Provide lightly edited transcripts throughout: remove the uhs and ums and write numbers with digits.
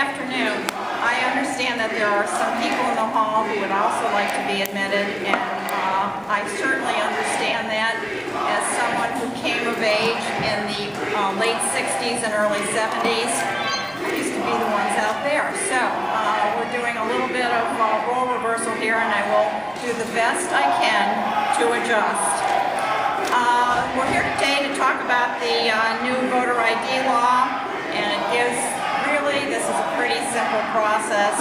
afternoon. I understand that there are some people in the hall who would also like to be admitted, and I certainly understand that as someone who came of age in the late 60s and early 70s. I used to be the ones out there. So we're doing a little bit of role reversal here, and I will do the best I can to adjust. We're here today to talk about the new voter ID law, and it gives, really, this is a pretty simple process.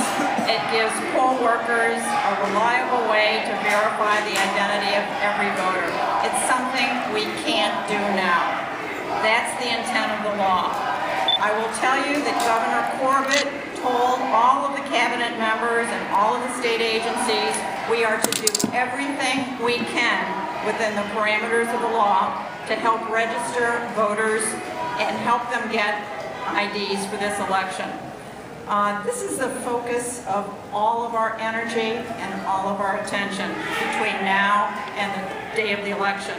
It gives poll workers a reliable way to verify the identity of every voter. It's something we can't do now. That's the intent of the law. I will tell you that Governor Corbett told all of the cabinet members and all of the state agencies we are to do everything we can within the parameters of the law to help register voters and help them get IDs for this election. This is the focus of all of our energy and all of our attention between now and the day of the election.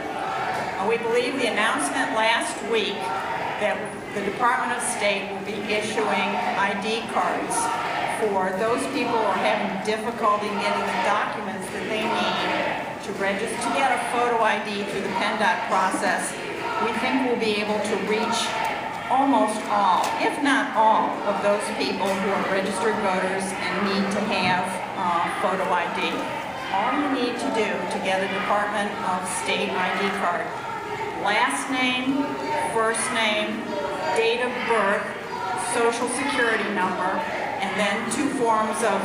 We believe the announcement last week that the Department of State will be issuing ID cards for those people who are having difficulty getting the documents that they need to register, to get a photo ID through the PennDOT process. We think we'll be able to reach almost all, if not all, of those people who are registered voters and need to have photo ID. All you need to do to get a Department of State ID card: last name, first name, date of birth, social security number, and then 2 forms of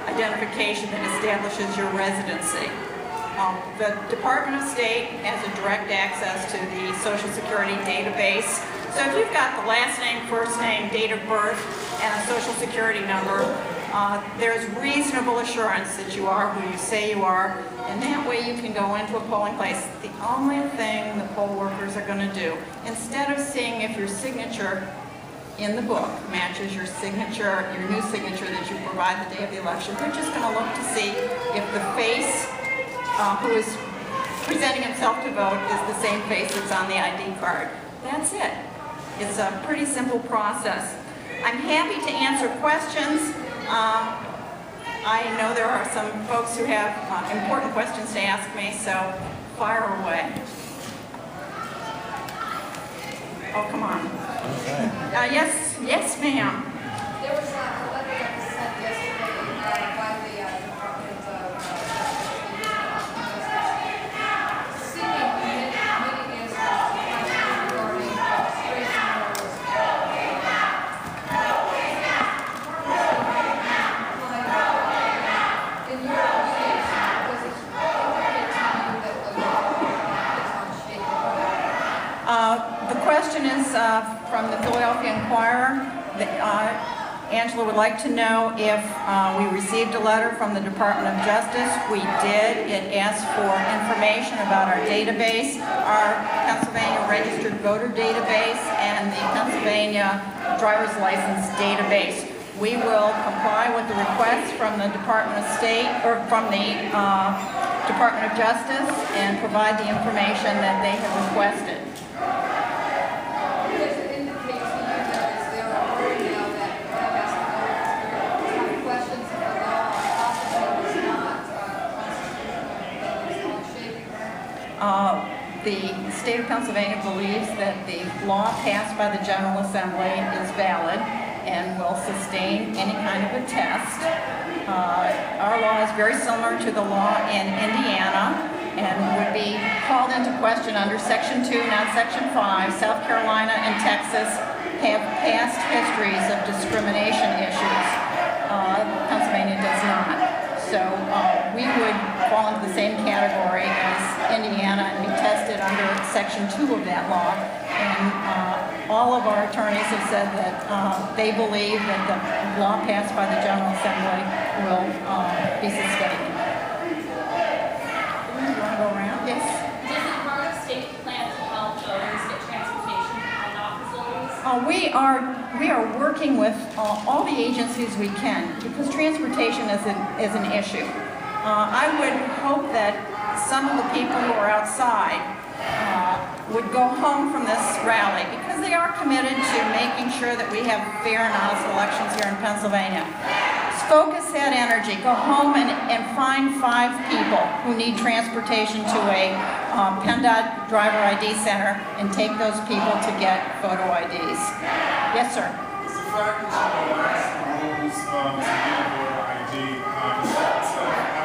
identification that establishes your residency. The Department of State has a direct access to the Social Security database. So if you've got the last name, first name, date of birth, and a Social Security number, there's reasonable assurance that you are who you say you are, and that way you can go into a polling place. The only thing the poll workers are going to do, instead of seeing if your signature in the book matches your signature, your new signature that you provide the day of the election, they're just going to look to see if the face who is presenting himself to vote is the same face that's on the ID card. That's it. It's a pretty simple process. I'm happy to answer questions. I know there are some folks who have important questions to ask me, so fire away. Oh, come on. Okay. Yes, ma'am. There was a letter that was sent yesterday by the Department of Justice seeking immediate answers to questions regarding registration orders. In your case, does it indicate to you that the law is on shaky? The question is from the Philadelphia Inquirer. Angela would like to know if we received a letter from the Department of Justice. We did. It asked for information about our database, our Pennsylvania Registered Voter Database, and the Pennsylvania Driver's License Database. We will comply with the requests from the Department of State, or from the Department of Justice, and provide the information that they have requested. Does it indicate to you that is there a word now that has to questions of the law possibly is not constitutional, that is on shaky? The state of Pennsylvania believes that the law passed by the General Assembly is valid and will sustain any kind of a test. Our law is very similar to the law in Indiana and would be called into question under Section 2, not Section 5. South Carolina and Texas have past histories of discrimination issues. Pennsylvania does not. So we would fall into the same category as Indiana and be tested under Section 2 of that law. And all of our attorneys have said that they believe that the law passed by the General Assembly will be sustained. You want to go around? Yes. Does the Department of State plan to help voters get transportation to PennDOT facilities? We are working with all the agencies we can, because transportation is an issue. I would hope that some of the people who are outside would go home from this rally, because because they are committed to making sure that we have fair and honest elections here in Pennsylvania. Focus that energy. Go home and find 5 people who need transportation to a PennDOT driver ID center and take those people to get photo IDs. Yes, sir. Is the fact that you relax the rules to get a voter ID, is that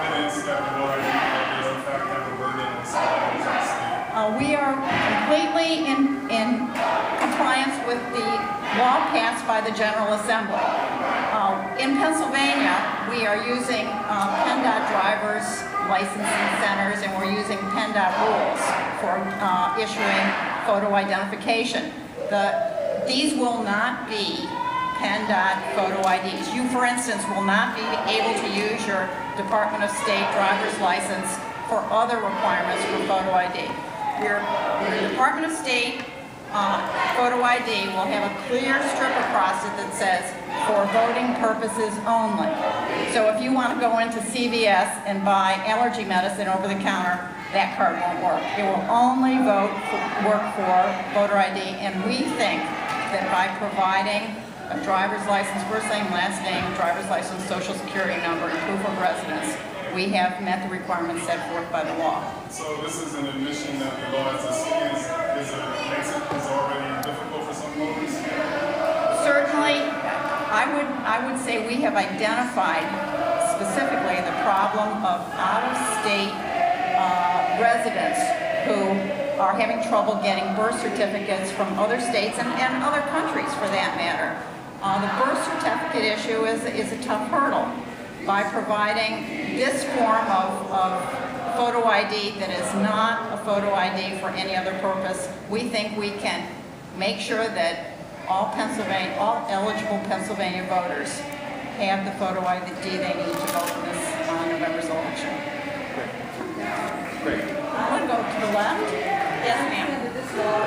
evidence that the voter ID does in fact have a burden on somebody in the state? We are completely in compliance with the law passed by the General Assembly. In Pennsylvania, we are using PennDOT drivers licensing centers, and we're using PennDOT rules for issuing photo identification. These will not be PennDOT photo IDs. You, for instance, will not be able to use your Department of State driver's license for other requirements for photo ID. Your Department of State photo ID will have a clear strip across it that says, for voting purposes only. So if you want to go into CVS and buy allergy medicine over the counter, that card won't work. It will only work for voter ID, and we think that by providing a driver's license, first name, last name, driver's license, social security number, and proof of residence, we have met the requirements set forth by the law. So this is an admission that the law as it stands is already difficult for some voters? Certainly, I would say we have identified specifically the problem of out-of-state residents who are having trouble getting birth certificates from other states and other countries for that matter. The birth certificate issue is a tough hurdle. By providing this form of photo ID that is not a photo ID for any other purpose, we think we can make sure that all eligible Pennsylvania voters have the photo ID they need to vote in this November's election. Great. I want to go to the left. Yes, ma'am. This law,